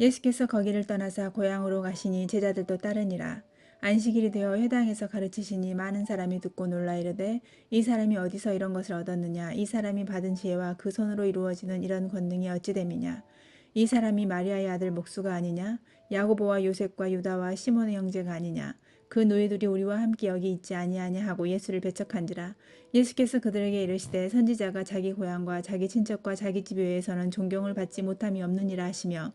예수께서 거기를 떠나사 고향으로 가시니 제자들도 따르니라. 안식일이 되어 회당에서 가르치시니 많은 사람이 듣고 놀라 이르되 이 사람이 어디서 이런 것을 얻었느냐. 이 사람이 받은 지혜와 그 손으로 이루어지는 이런 권능이 어찌 됨이냐. 이 사람이 마리아의 아들 목수가 아니냐. 야고보와 요셉과 유다와 시몬의 형제가 아니냐. 그 노예들이 우리와 함께 여기 있지 아니하냐 하고 예수를 배척한지라. 예수께서 그들에게 이르시되 선지자가 자기 고향과 자기 친척과 자기 집 외에서는 존경을 받지 못함이 없느니라 하시며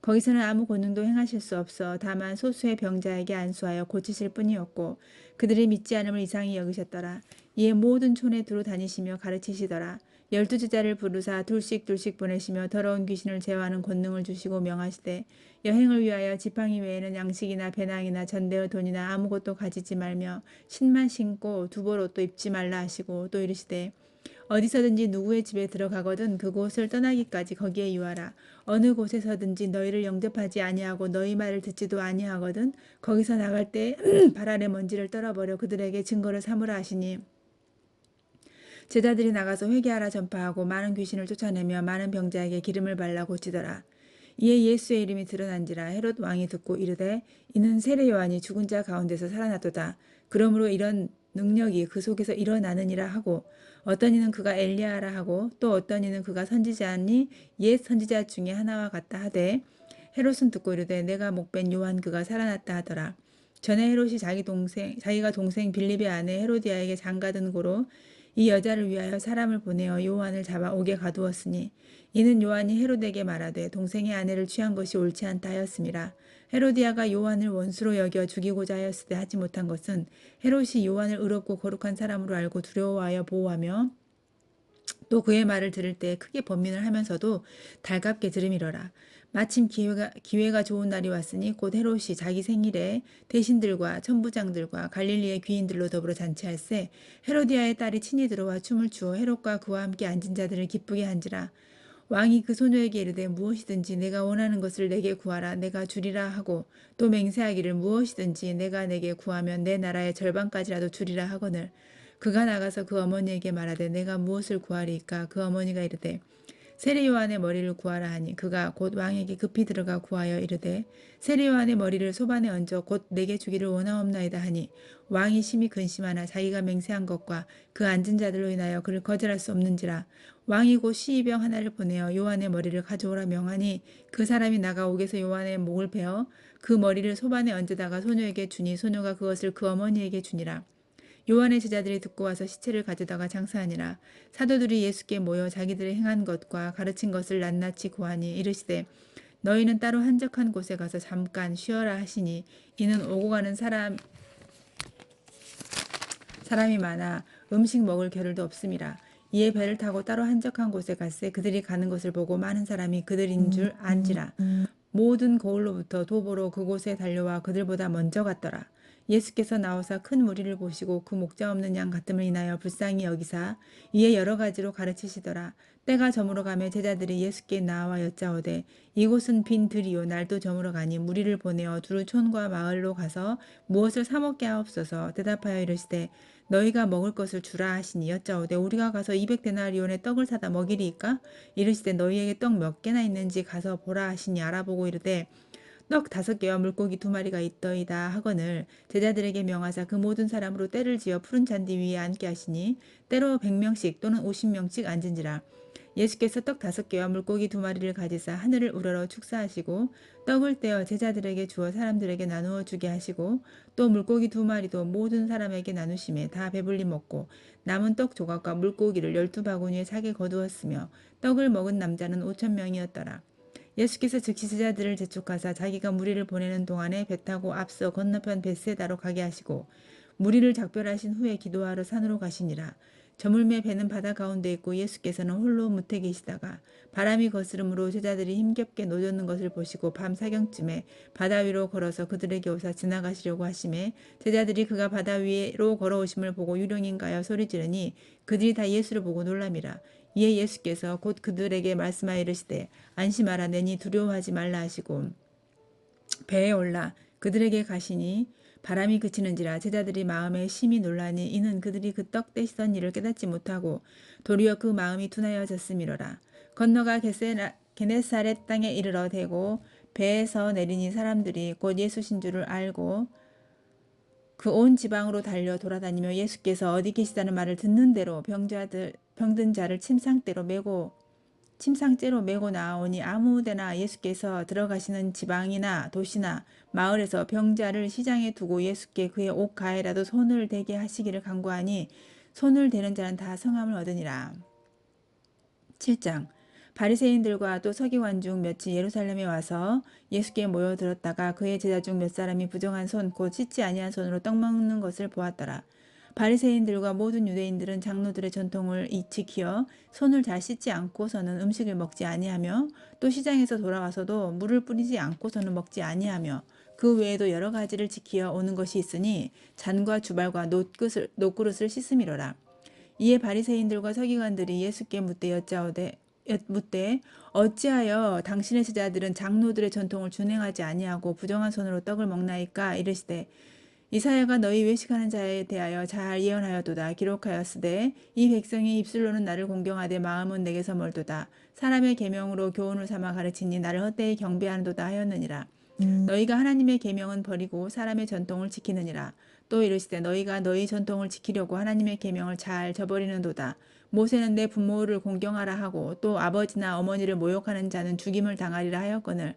거기서는 아무 권능도 행하실 수 없어 다만 소수의 병자에게 안수하여 고치실 뿐이었고 그들이 믿지 않음을 이상히 여기셨더라. 이에 모든 촌에 두루 다니시며 가르치시더라. 12제자를 부르사 둘씩 보내시며 더러운 귀신을 제어하는 권능을 주시고 명하시되 여행을 위하여 지팡이 외에는 양식이나 배낭이나 전대의 돈이나 아무것도 가지지 말며 신만 신고 두벌 옷도 입지 말라 하시고 또 이르시되 어디서든지 누구의 집에 들어가거든 그곳을 떠나기까지 거기에 유하라. 어느 곳에서든지 너희를 영접하지 아니하고 너희 말을 듣지도 아니하거든 거기서 나갈 때 발 아래 먼지를 떨어버려 그들에게 증거를 삼으라 하시니 제자들이 나가서 회개하라 전파하고 많은 귀신을 쫓아내며 많은 병자에게 기름을 발라 고치더라. 이에 예수의 이름이 드러난지라. 헤롯 왕이 듣고 이르되 이는 세례 요한이 죽은 자 가운데서 살아났도다. 그러므로 이런 능력이 그 속에서 일어나느니라 하고 어떤 이는 그가 엘리야라 하고 또 어떤 이는 그가 선지자니 옛 선지자 중에 하나와 같다 하되 헤롯은 듣고 이르되 내가 목벤 요한 그가 살아났다 하더라. 전에 헤롯이 자기가 동생 빌립의 아내 헤로디아에게 장가든 고로 이 여자를 위하여 사람을 보내어 요한을 잡아 옥에 가두었으니 이는 요한이 헤롯에게 말하되 동생의 아내를 취한 것이 옳지 않다 하였음이라. 헤로디아가 요한을 원수로 여겨 죽이고자 하였을 때 하지 못한 것은 헤롯이 요한을 의롭고 거룩한 사람으로 알고 두려워하여 보호하며 또 그의 말을 들을 때 크게 번민을 하면서도 달갑게 들음이러라. 마침 기회가 좋은 날이 왔으니 곧 헤롯이 자기 생일에 대신들과 천부장들과 갈릴리의 귀인들로 더불어 잔치할세 헤로디아의 딸이 친히 들어와 춤을 추어 헤롯과 그와 함께 앉은 자들을 기쁘게 한지라. 왕이 그 소녀에게 이르되 무엇이든지 내가 원하는 것을 내게 구하라 내가 주리라 하고 또 맹세하기를 무엇이든지 내가 내게 구하면 내 나라의 절반까지라도 주리라 하거늘 그가 나가서 그 어머니에게 말하되 내가 무엇을 구하리이까 그 어머니가 이르되 세례 요한의 머리를 구하라 하니 그가 곧 왕에게 급히 들어가 구하여 이르되 세례 요한의 머리를 소반에 얹어 곧 내게 주기를 원하옵나이다 하니 왕이 심히 근심하나 자기가 맹세한 것과 그 앉은 자들로 인하여 그를 거절할 수 없는지라. 왕이 곧 시의병 하나를 보내어 요한의 머리를 가져오라 명하니 그 사람이 나가 옥에서 요한의 목을 베어 그 머리를 소반에 얹어다가 소녀에게 주니 소녀가 그것을 그 어머니에게 주니라. 요한의 제자들이 듣고 와서 시체를 가져다가 장사하니라. 사도들이 예수께 모여 자기들의 행한 것과 가르친 것을 낱낱이 고하니 이르시되 너희는 따로 한적한 곳에 가서 잠깐 쉬어라 하시니 이는 오고 가는 사람이 많아 음식 먹을 겨를도 없음이라. 이에 배를 타고 따로 한적한 곳에 갔세 그들이 가는 것을 보고 많은 사람이 그들인 줄 안지라. 모든 거울로부터 도보로 그곳에 달려와 그들보다 먼저 갔더라. 예수께서 나오사 큰 무리를 보시고 그 목자 없는 양 같음을 인하여 불쌍히 여기사 이에 여러 가지로 가르치시더라. 때가 저물어 가며 제자들이 예수께 나와 여짜오되 이곳은 빈 들이요 날도 저물어 가니 무리를 보내어 두루 촌과 마을로 가서 무엇을 사 먹게 하옵소서. 대답하여 이르시되 너희가 먹을 것을 주라 하시니 여짜오되 우리가 가서 200데나리온의 떡을 사다 먹이리이까? 이르시되 너희에게 떡 몇 개나 있는지 가서 보라 하시니 알아보고 이르되 떡 5개와 물고기 2마리가 있더이다 하거늘 제자들에게 명하사 그 모든 사람으로 때를 지어 푸른 잔디 위에 앉게 하시니 때로 100명씩 또는 50명씩 앉은지라. 예수께서 떡 5개와 물고기 2마리를 가지사 하늘을 우러러 축사하시고 떡을 떼어 제자들에게 주어 사람들에게 나누어 주게 하시고 또 물고기 2마리도 모든 사람에게 나누심에 다 배불리 먹고 남은 떡 조각과 물고기를 12바구니에 차게 거두었으며 떡을 먹은 남자는 5,000명이었더라. 예수께서 즉시 제자들을 재촉하사 자기가 무리를 보내는 동안에 배 타고 앞서 건너편 벳세다로 가게 하시고 무리를 작별하신 후에 기도하러 산으로 가시니라. 저물매 배는 바다 가운데 있고 예수께서는 홀로 무태 계시다가 바람이 거스름으로 제자들이 힘겹게 노젓는 것을 보시고 밤 사경쯤에 바다 위로 걸어서 그들에게 오사 지나가시려고 하심에 제자들이 그가 바다 위로 걸어오심을 보고 유령인가요 소리 지르니 그들이 다 예수를 보고 놀람이라. 이에 예수께서 곧 그들에게 말씀하여 이르시되 안심하라 내니 두려워하지 말라 하시고 배에 올라 그들에게 가시니 바람이 그치는지라. 제자들이 마음에 심히 놀라니 이는 그들이 그 떡 떼시던 일을 깨닫지 못하고 도리어 그 마음이 둔하여졌음이로라. 건너가 게네사렛 땅에 이르러 대고 배에서 내리니 사람들이 곧 예수신 줄을 알고 그 온 지방으로 달려 돌아다니며 예수께서 어디 계시다는 말을 듣는 대로 병든 자를 침상째로 메고 나오니 아무데나 예수께서 들어가시는 지방이나 도시나 마을에서 병자를 시장에 두고 예수께 그의 옷 가에라도 손을 대게 하시기를 간구하니 손을 대는 자는 다 성함을 얻으니라. 7장. 바리새인들과 또 서기관 중 몇이 예루살렘에 와서 예수께 모여들었다가 그의 제자 중 몇 사람이 부정한 손 곧 씻지 아니한 손으로 떡 먹는 것을 보았더라. 바리새인들과 모든 유대인들은 장로들의 전통을 지키어 손을 잘 씻지 않고서는 음식을 먹지 아니하며 또 시장에서 돌아와서도 물을 뿌리지 않고서는 먹지 아니하며 그 외에도 여러 가지를 지키어 오는 것이 있으니 잔과 주발과 놋그릇을 씻음이로라. 이에 바리새인들과 서기관들이 예수께 묻되 어찌하여 당신의 제자들은 장로들의 전통을 준행하지 아니하고 부정한 손으로 떡을 먹나이까 이르시되 이사야가 너희 외식하는 자에 대하여 잘 예언하였도다. 기록하였으되 이 백성이 입술로는 나를 공경하되 마음은 내게서 멀도다. 사람의 계명으로 교훈을 삼아 가르치니 나를 헛되이 경배하는도다 하였느니라. 너희가 하나님의 계명은 버리고 사람의 전통을 지키느니라. 또 이르시되 너희가 너희 전통을 지키려고 하나님의 계명을 잘 저버리는도다. 모세는 내 부모를 공경하라 하고 또 아버지나 어머니를 모욕하는 자는 죽임을 당하리라 하였거늘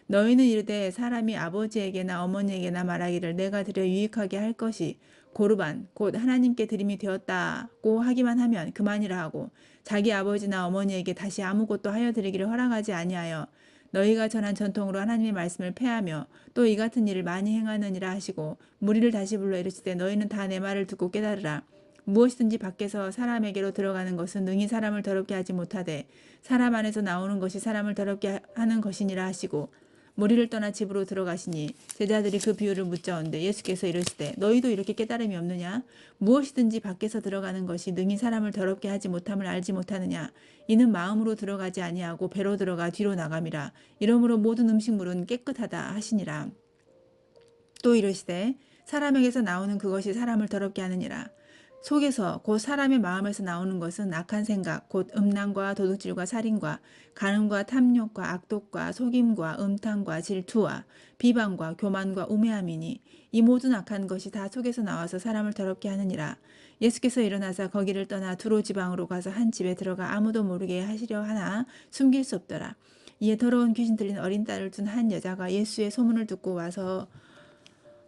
너희는 이르되 사람이 아버지에게나 어머니에게나 말하기를 내가 드려 유익하게 할 것이 고르반 곧 하나님께 드림이 되었다고 하기만 하면 그만이라 하고 자기 아버지나 어머니에게 다시 아무것도 하여 드리기를 허락하지 아니하여 너희가 전한 전통으로 하나님의 말씀을 폐하며 또 이 같은 일을 많이 행하느니라 하시고 무리를 다시 불러 이르시되 너희는 다 내 말을 듣고 깨달으라. 무엇이든지 밖에서 사람에게로 들어가는 것은 능히 사람을 더럽게 하지 못하되 사람 안에서 나오는 것이 사람을 더럽게 하는 것이니라 하시고 무리를 떠나 집으로 들어가시니 제자들이 그 비유를 묻자온데 예수께서 이르시되 너희도 이렇게 깨달음이 없느냐? 무엇이든지 밖에서 들어가는 것이 능히 사람을 더럽게 하지 못함을 알지 못하느냐? 이는 마음으로 들어가지 아니하고 배로 들어가 뒤로 나감이라. 이러므로 모든 음식물은 깨끗하다 하시니라. 또 이르시되 사람에게서 나오는 그것이 사람을 더럽게 하느니라. 속에서 곧 사람의 마음에서 나오는 것은 악한 생각 곧 음란과 도둑질과 살인과 간음과 탐욕과 악독과 속임과 음탕과 질투와 비방과 교만과 우매함이니 이 모든 악한 것이 다 속에서 나와서 사람을 더럽게 하느니라. 예수께서 일어나서 거기를 떠나 두로 지방으로 가서 한 집에 들어가 아무도 모르게 하시려 하나 숨길 수 없더라. 이에 더러운 귀신 들린 어린 딸을 둔 한 여자가 예수의 소문을 듣고 와서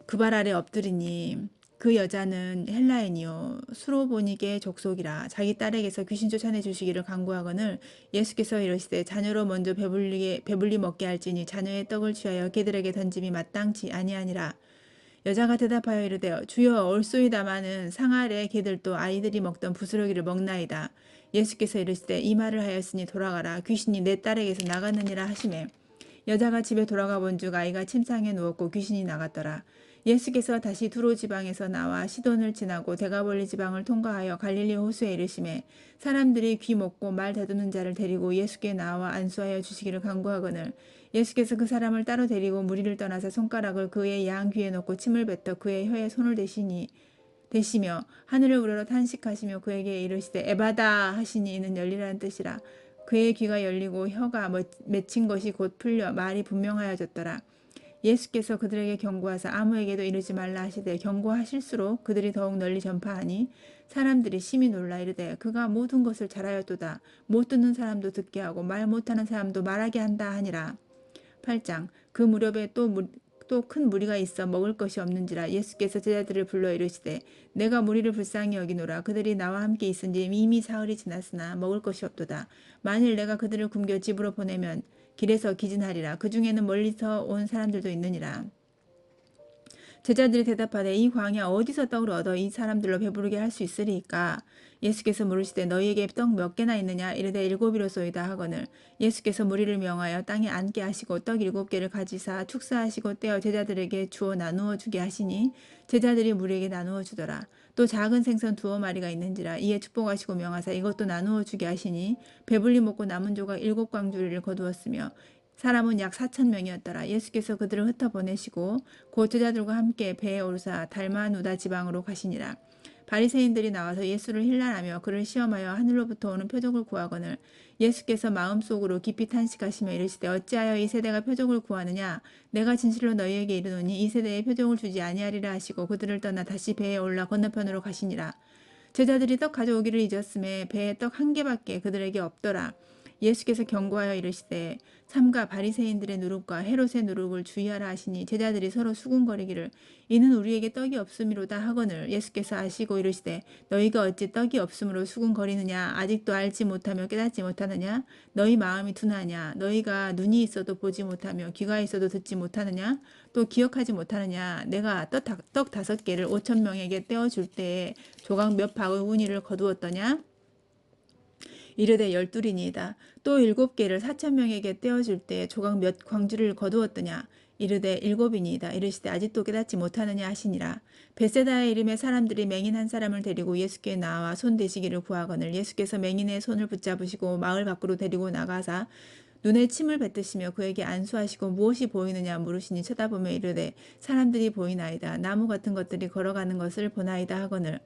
그 발 아래 엎드리니 그 여자는 헬라인이요 수로보니게 족속이라. 자기 딸에게서 귀신 쫓아내 주시기를 간구하거늘 예수께서 이르시되 자녀로 먼저 배불리 먹게 할지니 자녀의 떡을 취하여 개들에게 던짐이 마땅치 아니하니라. 여자가 대답하여 이르되 주여 올소이다마는 상아래 개들도 아이들이 먹던 부스러기를 먹나이다. 예수께서 이르시되 이 말을 하였으니 돌아가라. 귀신이 내 딸에게서 나갔느니라 하시매 여자가 집에 돌아가 본즉 아이가 침상에 누웠고 귀신이 나갔더라. 예수께서 다시 두로 지방에서 나와 시돈을 지나고 데가볼리 지방을 통과하여 갈릴리 호수에 이르시매 사람들이 귀 먹고 말 다투는 자를 데리고 예수께 나와 안수하여 주시기를 간구하거늘 예수께서 그 사람을 따로 데리고 무리를 떠나서 손가락을 그의 양 귀에 넣고 침을 뱉어 그의 혀에 손을 대시며 하늘을 우러러 탄식하시며 그에게 이르시되 에바다 하시니 이는 열리라는 뜻이라. 그의 귀가 열리고 혀가 맺힌 것이 곧 풀려 말이 분명하여졌더라. 예수께서 그들에게 경고하사 아무에게도 이르지 말라 하시되 경고하실수록 그들이 더욱 널리 전파하니 사람들이 심히 놀라 이르되 그가 모든 것을 잘하였도다. 못 듣는 사람도 듣게 하고 말 못하는 사람도 말하게 한다 하니라. 8장. 그 무렵에 또 큰 무리가 있어 먹을 것이 없는지라. 예수께서 제자들을 불러 이르시되 내가 무리를 불쌍히 여기노라. 그들이 나와 함께 있은지 이미 사흘이 지났으나 먹을 것이 없도다. 만일 내가 그들을 굶겨 집으로 보내면 길에서 기진하리라. 그 중에는 멀리서 온 사람들도 있느니라. 제자들이 대답하되 이 광야 어디서 떡을 얻어 이 사람들로 배부르게 할 수 있으리까? 예수께서 물으시되 너희에게 떡 몇 개나 있느냐? 이르되 7이로소이다 하거늘 예수께서 무리를 명하여 땅에 앉게 하시고 떡 7개를 가지사 축사하시고 떼어 제자들에게 주어 나누어 주게 하시니 제자들이 무리에게 나누어 주더라. 또 작은 생선 2마리가 있는지라. 이에 축복하시고 명하사 이것도 나누어 주게 하시니 배불리 먹고 남은 조각 7광주리를 거두었으며 사람은 약 4,000명이었더라. 예수께서 그들을 흩어 보내시고 곧 제자들과 함께 배에 오르사 달마누다 지방으로 가시니라. 바리새인들이 나와서 예수를 힐난하며 그를 시험하여 하늘로부터 오는 표적을 구하거늘 예수께서 마음속으로 깊이 탄식하시며 이르시되 어찌하여 이 세대가 표적을 구하느냐 내가 진실로 너희에게 이르노니 이 세대에 표적을 주지 아니하리라 하시고 그들을 떠나 다시 배에 올라 건너편으로 가시니라. 제자들이 떡 가져오기를 잊었음에 배에 떡 한 개밖에 그들에게 없더라. 예수께서 경고하여 이르시되 삼가 바리새인들의 누룩과 헤롯의 누룩을 주의하라 하시니 제자들이 서로 수군거리기를 이는 우리에게 떡이 없음이로다 하거늘 예수께서 아시고 이르시되 너희가 어찌 떡이 없음으로 수군거리느냐 아직도 알지 못하며 깨닫지 못하느냐 너희 마음이 둔하냐 너희가 눈이 있어도 보지 못하며 귀가 있어도 듣지 못하느냐 또 기억하지 못하느냐 내가 떡 5개를 5,000명에게 떼어줄 때에 조각 몇 바구니를 거두었더냐 이르되 12이니이다. 또 7개를 4,000명에게 떼어줄 때 조각 몇 광주를 거두었더냐 이르되 7이니이다. 이르시되 아직도 깨닫지 못하느냐 하시니라. 벳세다의 이름의 사람들이 맹인 한 사람을 데리고 예수께 나와 손 대시기를 구하거늘 예수께서 맹인의 손을 붙잡으시고 마을 밖으로 데리고 나가사 눈에 침을 뱉으시며 그에게 안수하시고 무엇이 보이느냐 물으시니 쳐다보며 이르되 사람들이 보이나이다. 나무 같은 것들이 걸어가는 것을 보나이다 하거늘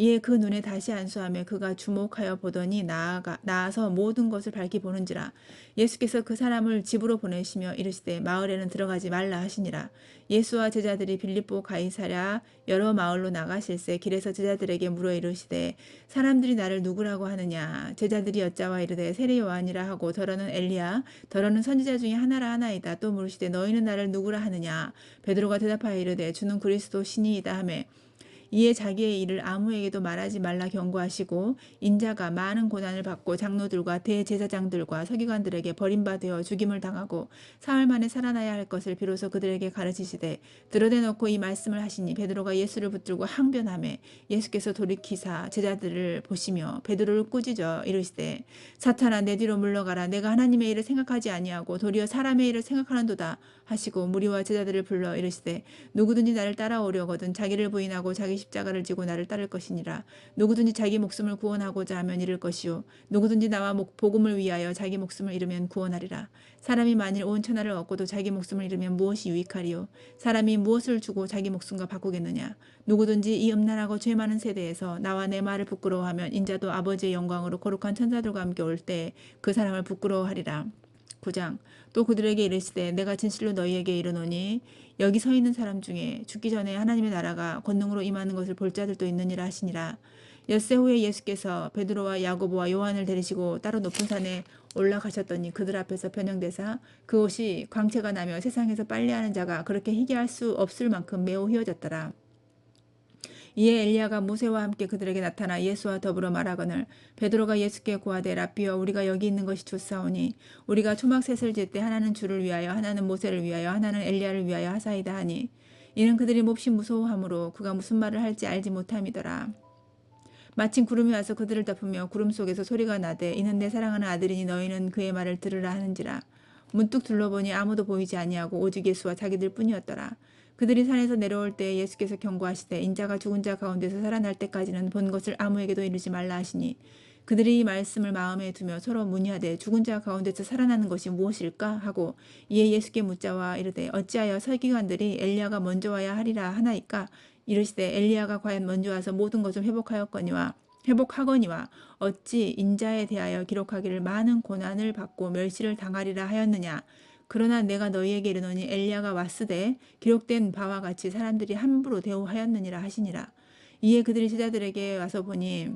이에 그 눈에 다시 안수하며 그가 주목하여 보더니 나아서 모든 것을 밝히 보는지라. 예수께서 그 사람을 집으로 보내시며 이르시되 마을에는 들어가지 말라 하시니라. 예수와 제자들이 빌립보 가이사랴 여러 마을로 나가실새 길에서 제자들에게 물어 이르시되 사람들이 나를 누구라고 하느냐. 제자들이 여짜와 이르되 세례 요한이라 하고 더러는 엘리야 더러는 선지자 중에 하나라 하나이다. 또 물으시되 너희는 나를 누구라 하느냐. 베드로가 대답하여 이르되 주는 그리스도 신이이다 하매 이에 자기의 일을 아무에게도 말하지 말라 경고하시고 인자가 많은 고난을 받고 장로들과 대제사장들과 서기관들에게 버림받아 죽임을 당하고 사흘 만에 살아나야 할 것을 비로소 그들에게 가르치시되 드러내놓고 이 말씀을 하시니 베드로가 예수를 붙들고 항변하매 예수께서 돌이키사 제자들을 보시며 베드로를 꾸짖어 이르시되 사탄아 내 뒤로 물러가라 내가 하나님의 일을 생각하지 아니하고 도리어 사람의 일을 생각하는도다 하시고 무리와 제자들을 불러 이르시되 누구든지 나를 따라오려거든 자기를 부인하고 자기 십자가를 지고 나를 따를 것이니라. 누구든지 자기 목숨을 구원하고자 하면 잃을 것이요 누구든지 나와 복음을 위하여 자기 목숨을 잃으면 구원하리라. 사람이 만일 온 천하를 얻고도 자기 목숨을 잃으면 무엇이 유익하리요. 사람이 무엇을 주고 자기 목숨과 바꾸겠느냐. 누구든지 이 음란하고 죄 많은 세대에서 나와 내 말을 부끄러워하면 인자도 아버지의 영광으로 거룩한 천사들과 함께 올 때 그 사람을 부끄러워하리라. 9장 또 그들에게 이르시되 내가 진실로 너희에게 이르노니 여기 서 있는 사람 중에 죽기 전에 하나님의 나라가 권능으로 임하는 것을 볼 자들도 있느니라 하시니라. 엿새 후에 예수께서 베드로와 야고보와 요한을 데리시고 따로 높은 산에 올라가셨더니 그들 앞에서 변형되사 그 옷이 광채가 나며 세상에서 빨래하는 자가 그렇게 희게 할 수 없을 만큼 매우 휘어졌더라. 이에 엘리야가 모세와 함께 그들에게 나타나 예수와 더불어 말하거늘 베드로가 예수께 고하되 랍비여 우리가 여기 있는 것이 좋사오니 우리가 초막셋을 질 때 하나는 주를 위하여 하나는 모세를 위하여 하나는 엘리야를 위하여 하사이다 하니 이는 그들이 몹시 무서워하므로 그가 무슨 말을 할지 알지 못함이더라. 마침 구름이 와서 그들을 덮으며 구름 속에서 소리가 나되 이는 내 사랑하는 아들이니 너희는 그의 말을 들으라 하는지라. 문득 둘러보니 아무도 보이지 아니하고 오직 예수와 자기들 뿐이었더라. 그들이 산에서 내려올 때 예수께서 경고하시되 인자가 죽은 자 가운데서 살아날 때까지는 본 것을 아무에게도 이르지 말라 하시니 그들이 이 말씀을 마음에 두며 서로 문의하되 죽은 자 가운데서 살아나는 것이 무엇일까 하고 이에 예수께 묻자와 이르되 어찌하여 서기관들이 엘리야가 먼저 와야 하리라 하나이까 이르시되 엘리야가 과연 먼저 와서 모든 것을 회복하거니와 어찌 인자에 대하여 기록하기를 많은 고난을 받고 멸시를 당하리라 하였느냐. 그러나 내가 너희에게 이르노니 엘리야가 왔으되 기록된 바와 같이 사람들이 함부로 대우하였느니라 하시니라. 이에 그들이 제자들에게 와서 보니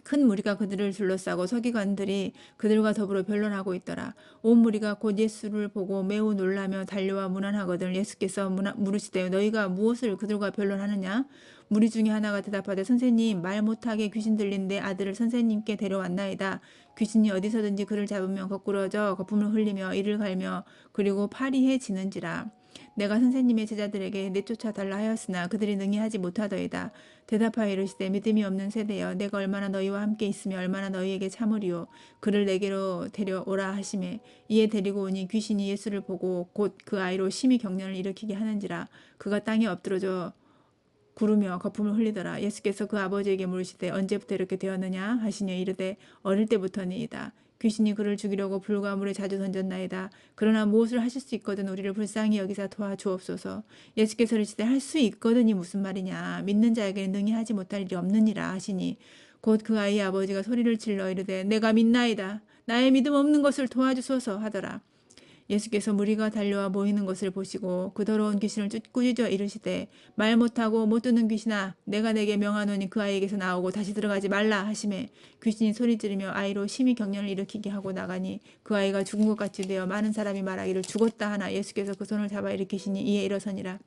큰 무리가 그들을 둘러싸고 서기관들이 그들과 더불어 변론하고 있더라. 온 무리가 곧 예수를 보고 매우 놀라며 달려와 문안하거든 예수께서 물으시되 너희가 무엇을 그들과 변론하느냐. 무리 중에 하나가 대답하되 선생님 말 못하게 귀신 들린 내 아들을 선생님께 데려왔나이다. 귀신이 어디서든지 그를 잡으면 거꾸러져 거품을 흘리며 이를 갈며 그리고 파리해지는지라. 내가 선생님의 제자들에게 내쫓아 달라 하였으나 그들이 능히 하지 못하더이다. 대답하여 이르시되 믿음이 없는 세대여 내가 얼마나 너희와 함께 있으며 얼마나 너희에게 참으리요. 그를 내게로 데려오라 하시매 이에 데리고 오니 귀신이 예수를 보고 곧 그 아이로 심히 경련을 일으키게 하는지라. 그가 땅에 엎드러져 구르며 거품을 흘리더라. 예수께서 그 아버지에게 물으시되 언제부터 이렇게 되었느냐 하시니 이르되 어릴 때부터니이다. 귀신이 그를 죽이려고 불과 물에 자주 던졌나이다. 그러나 무엇을 하실 수 있거든 우리를 불쌍히 여기사 도와주옵소서. 예수께서 이르시되 할 수 있거든이 무슨 말이냐. 믿는 자에게는 능히 하지 못할 일이 없느니라 하시니 곧 그 아이의 아버지가 소리를 질러 이르되 내가 믿나이다. 나의 믿음 없는 것을 도와주소서 하더라. 예수께서 무리가 달려와 모이는 것을 보시고 그 더러운 귀신을 꾸짖어 이르시되 말 못하고 못 듣는 귀신아 내가 내게 명하노니 그 아이에게서 나오고 다시 들어가지 말라 하시매 귀신이 소리 지르며 아이로 심히 경련을 일으키게 하고 나가니 그 아이가 죽은 것 같이 되어 많은 사람이 말하기를 죽었다 하나 예수께서 그 손을 잡아 일으키시니 이에 일어서니라.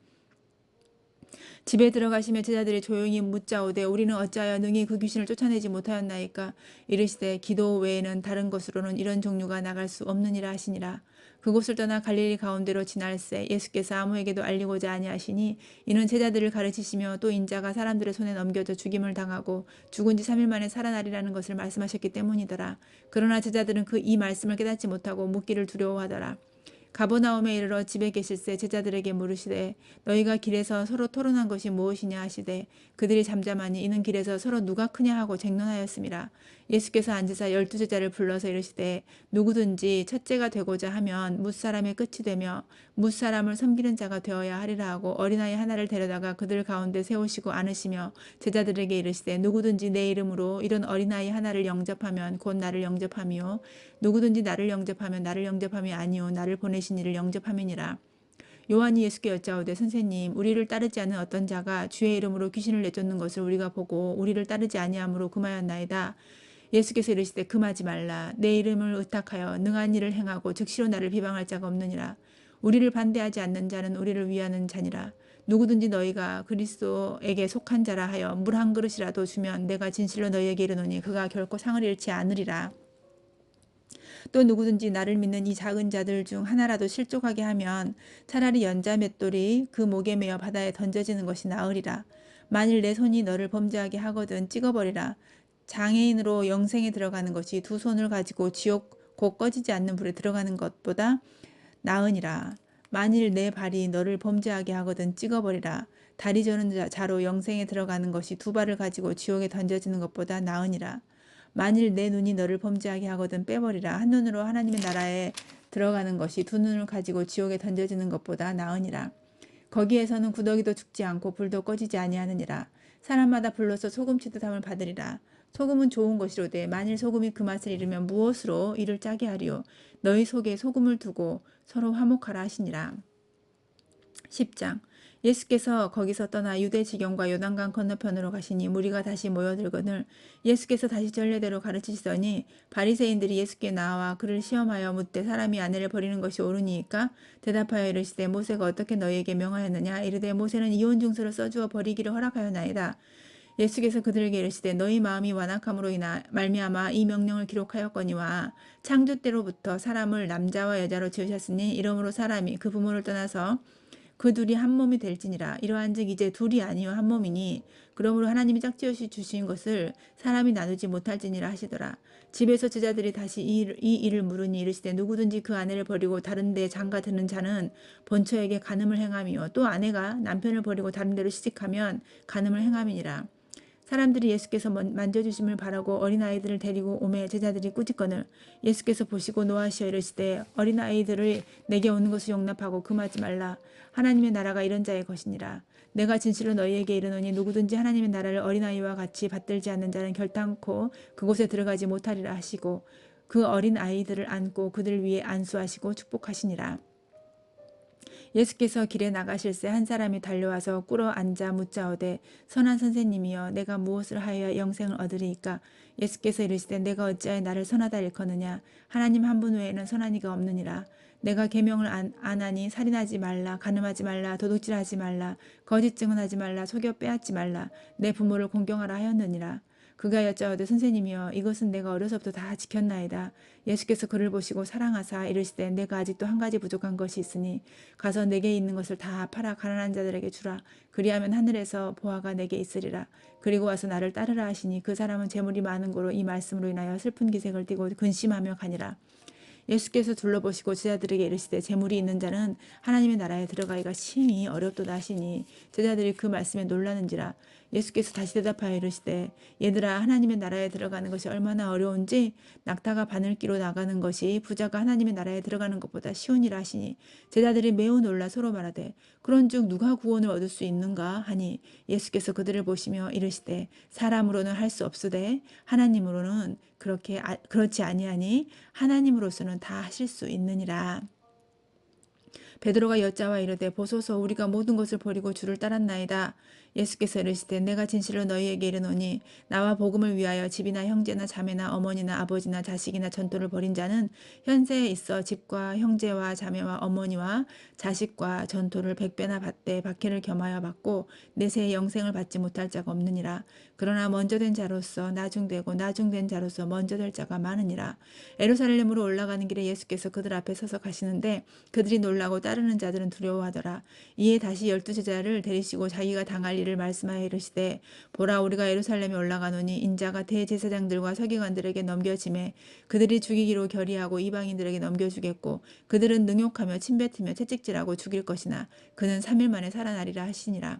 집에 들어가시며 제자들이 조용히 묻자오되 우리는 어찌하여 능히 그 귀신을 쫓아내지 못하였나이까. 이르시되 기도 외에는 다른 것으로는 이런 종류가 나갈 수 없느니라 하시니라. 그곳을 떠나 갈릴리 가운데로 지날새 예수께서 아무에게도 알리고자 아니하시니 이는 제자들을 가르치시며 또 인자가 사람들의 손에 넘겨져 죽임을 당하고 죽은 지 3일 만에 살아나리라는 것을 말씀하셨기 때문이더라. 그러나 제자들은 그 이 말씀을 깨닫지 못하고 묻기를 두려워하더라. 가버나움에 이르러 집에 계실새 제자들에게 물으시되 너희가 길에서 서로 토론한 것이 무엇이냐 하시되 그들이 잠잠하니 이는 길에서 서로 누가 크냐 하고 쟁론하였습니다. 예수께서 앉으사 12제자를 불러서 이르시되 누구든지 첫째가 되고자 하면 뭇사람의 끝이 되며 뭇사람을 섬기는 자가 되어야 하리라 하고 어린아이 하나를 데려다가 그들 가운데 세우시고 안으시며 제자들에게 이르시되 누구든지 내 이름으로 이런 어린아이 하나를 영접하면 곧 나를 영접함이요 누구든지 나를 영접하면 나를 영접함이 아니요 나를 보내신 이를 영접함이니라. 요한이 예수께 여짜오되 선생님 우리를 따르지 않는 어떤 자가 주의 이름으로 귀신을 내쫓는 것을 우리가 보고 우리를 따르지 아니함으로 금하였나이다. 예수께서 이르시되 금하지 말라. 내 이름을 의탁하여 능한 일을 행하고 즉시로 나를 비방할 자가 없느니라. 우리를 반대하지 않는 자는 우리를 위하는 자니라. 누구든지 너희가 그리스도에게 속한 자라 하여 물 한 그릇이라도 주면 내가 진실로 너희에게 이르노니 그가 결코 상을 잃지 않으리라. 또 누구든지 나를 믿는 이 작은 자들 중 하나라도 실족하게 하면 차라리 연자 맷돌이 그 목에 매어 바다에 던져지는 것이 나으리라. 만일 내 손이 너를 범죄하게 하거든 찍어버리라. 장애인으로 영생에 들어가는 것이 두 손을 가지고 지옥 곧 꺼지지 않는 불에 들어가는 것보다 나으니라. 만일 내 발이 너를 범죄하게 하거든 찍어버리라. 다리 저는 자로 영생에 들어가는 것이 두 발을 가지고 지옥에 던져지는 것보다 나으니라. 만일 내 눈이 너를 범죄하게 하거든 빼버리라. 한 눈으로 하나님의 나라에 들어가는 것이 두 눈을 가지고 지옥에 던져지는 것보다 나으니라. 거기에서는 구더기도 죽지 않고 불도 꺼지지 아니하느니라. 사람마다 불로서 소금 치듯함을 받으리라. 소금은 좋은 것이로되 만일 소금이 그 맛을 잃으면 무엇으로 이를 짜게 하리요. 너희 속에 소금을 두고 서로 화목하라 하시니라. 10장 예수께서 거기서 떠나 유대 지경과 요단강 건너편으로 가시니 무리가 다시 모여들거늘 예수께서 다시 전례대로 가르치시더니 바리새인들이 예수께 나와 그를 시험하여 묻되 사람이 아내를 버리는 것이 옳으니까 대답하여 이르시되 모세가 어떻게 너희에게 명하였느냐 이르되 모세는 이혼 증서를 써주어 버리기를 허락하였나이다. 예수께서 그들에게 이르시되 너희 마음이 완악함으로 말미암아 이 명령을 기록하였거니와 창조 때로부터 사람을 남자와 여자로 지으셨으니 이러므로 사람이 그 부모를 떠나서 그 둘이 한 몸이 될지니라. 이러한즉 이제 둘이 아니요 한 몸이니 그러므로 하나님이 짝지어 주신 것을 사람이 나누지 못할지니라 하시더라. 집에서 제자들이 다시 이 일을 물으니 이르시되 누구든지 그 아내를 버리고 다른 데 장가 드는 자는 본처에게 간음을 행함이요 또 아내가 남편을 버리고 다른 데로 시집하면 간음을 행함이니라. 사람들이 예수께서 만져주심을 바라고 어린아이들을 데리고 오매 제자들이 꾸짖거늘 예수께서 보시고 노하시어 이르시되 어린아이들을 내게 오는 것을 용납하고 금하지 말라. 하나님의 나라가 이런 자의 것이니라. 내가 진실로 너희에게 이르노니 누구든지 하나님의 나라를 어린아이와 같이 받들지 않는 자는 결단코 그곳에 들어가지 못하리라 하시고 그 어린아이들을 안고 그들 위에 안수하시고 축복하시니라. 예수께서 길에 나가실새 한 사람이 달려와서 꿇어 앉아 묻자오되 선한 선생님이여 내가 무엇을 하여야 영생을 얻으리이까. 예수께서 이르시되 내가 어찌하여 나를 선하다 일컫느냐. 하나님 한 분 외에는 선한 이가 없느니라. 내가 계명을 안 하니 살인하지 말라, 간음하지 말라, 도둑질하지 말라, 거짓 증언하지 말라, 속여 빼앗지 말라, 내 부모를 공경하라 하였느니라. 그가 여짜오되 선생님이여 이것은 내가 어려서부터 다 지켰나이다. 예수께서 그를 보시고 사랑하사 이르시되 내가 아직도 한 가지 부족한 것이 있으니 가서 내게 있는 것을 다 팔아 가난한 자들에게 주라. 그리하면 하늘에서 보화가 내게 있으리라. 그리고 와서 나를 따르라 하시니 그 사람은 재물이 많은 고로 이 말씀으로 인하여 슬픈 기색을 띠고 근심하며 가니라. 예수께서 둘러보시고 제자들에게 이르시되 재물이 있는 자는 하나님의 나라에 들어가기가 심히 어렵도다 하시니 제자들이 그 말씀에 놀라는지라. 예수께서 다시 대답하여 이르시되 얘들아 하나님의 나라에 들어가는 것이 얼마나 어려운지 낙타가 바늘기로 나가는 것이 부자가 하나님의 나라에 들어가는 것보다 쉬우니라 하시니 제자들이 매우 놀라 서로 말하되 그런즉 누가 구원을 얻을 수 있는가 하니 예수께서 그들을 보시며 이르시되 사람으로는 할 수 없으되 하나님으로는 그렇지 아니하니 하나님으로서는 다 하실 수 있느니라. 베드로가 여짜와 이르되 보소서 우리가 모든 것을 버리고 주를 따랐나이다. 예수께서 이르시되 내가 진실로 너희에게 이르노니 나와 복음을 위하여 집이나 형제나 자매나 어머니나 아버지나 자식이나 전토를 벌인 자는 현세에 있어 집과 형제와 자매와 어머니와 자식과 전토를 100배나 받되 박해를 겸하여 받고 내세의 영생을 받지 못할 자가 없느니라. 그러나 먼저 된 자로서 나중되고 나중된 자로서 먼저 될 자가 많으니라. 예루살렘으로 올라가는 길에 예수께서 그들 앞에 서서 가시는데 그들이 놀라고 따르는 자들은 두려워하더라. 이에 다시 12제자를 데리시고 자기가 당할 일을 말씀하여 이르시되 보라 우리가 예루살렘에 올라가노니 인자가 대제사장들과 서기관들에게 넘겨지매 그들이 죽이기로 결의하고 이방인들에게 넘겨주겠고 그들은 능욕하며 침뱉으며 채찍질하고 죽일 것이나 그는 3일 만에 살아나리라 하시니라.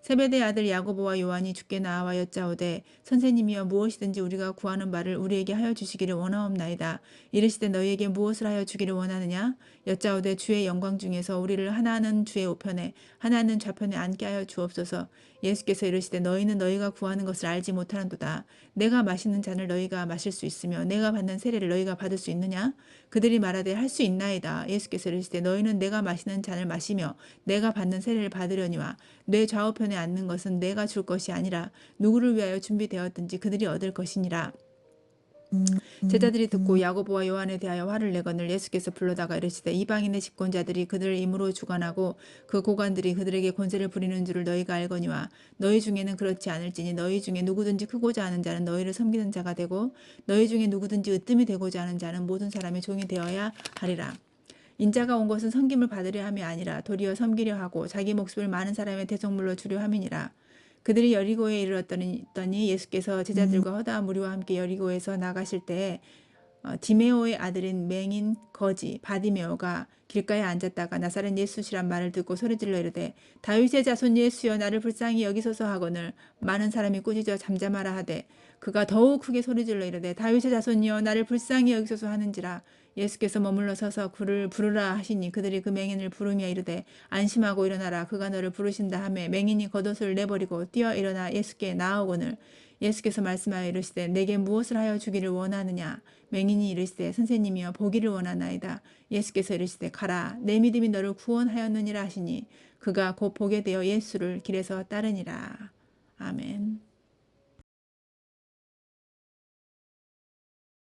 세베대의 아들 야고보와 요한이 주께 나와 여짜오되 선생님이여 무엇이든지 우리가 구하는 바를 우리에게 하여 주시기를 원하옵나이다. 이르시되 너희에게 무엇을 하여 주기를 원하느냐? 여짜오되 주의 영광 중에서 우리를 하나는 주의 우편에 하나는 좌편에 앉게 하여 주옵소서. 예수께서 이르시되 너희는 너희가 구하는 것을 알지 못하는도다. 내가 마시는 잔을 너희가 마실 수 있으며 내가 받는 세례를 너희가 받을 수 있느냐? 그들이 말하되 할 수 있나이다. 예수께서 이르시되 너희는 내가 마시는 잔을 마시며 내가 받는 세례를 받으려니와 내 좌우편에 앉는 것은 내가 줄 것이 아니라 누구를 위하여 준비되었든지 그들이 얻을 것이니라. 제자들이 듣고 야고보와 요한에 대하여 화를 내거늘 예수께서 불러다가 이르시되 이방인의 집권자들이 그들을 임으로 주관하고 그 고관들이 그들에게 권세를 부리는 줄을 너희가 알거니와 너희 중에는 그렇지 않을지니 너희 중에 누구든지 크고자 하는 자는 너희를 섬기는 자가 되고 너희 중에 누구든지 으뜸이 되고자 하는 자는 모든 사람의 종이 되어야 하리라. 인자가 온 것은 섬김을 받으려 함이 아니라 도리어 섬기려 하고 자기 목숨을 많은 사람의 대속물로 주려 함이니라. 그들이 여리고에 이르렀더니 예수께서 제자들과 허다한 무리와 함께 여리고에서 나가실 때에 디메오의 아들인 맹인 거지 바디메오가 길가에 앉았다가 나사렛 예수시란 말을 듣고 소리질러 이르되 다윗의 자손 예수여 나를 불쌍히 여기소서 하거늘 많은 사람이 꾸짖어 잠잠하라 하되 그가 더욱 크게 소리질러 이르되 다윗의 자손이여 나를 불쌍히 여기소서 하는지라. 예수께서 머물러 서서 그를 부르라 하시니 그들이 그 맹인을 부르며 이르되 안심하고 일어나라 그가 너를 부르신다 하매 맹인이 겉옷을 내버리고 뛰어 일어나 예수께 나아오거늘 예수께서 말씀하여 이르시되 내게 무엇을 하여 주기를 원하느냐? 맹인이 이르시되 선생님이여 보기를 원하나이다. 예수께서 이르시되 가라 내 믿음이 너를 구원하였느니라 하시니 그가 곧 보게 되어 예수를 길에서 따르니라. 아멘.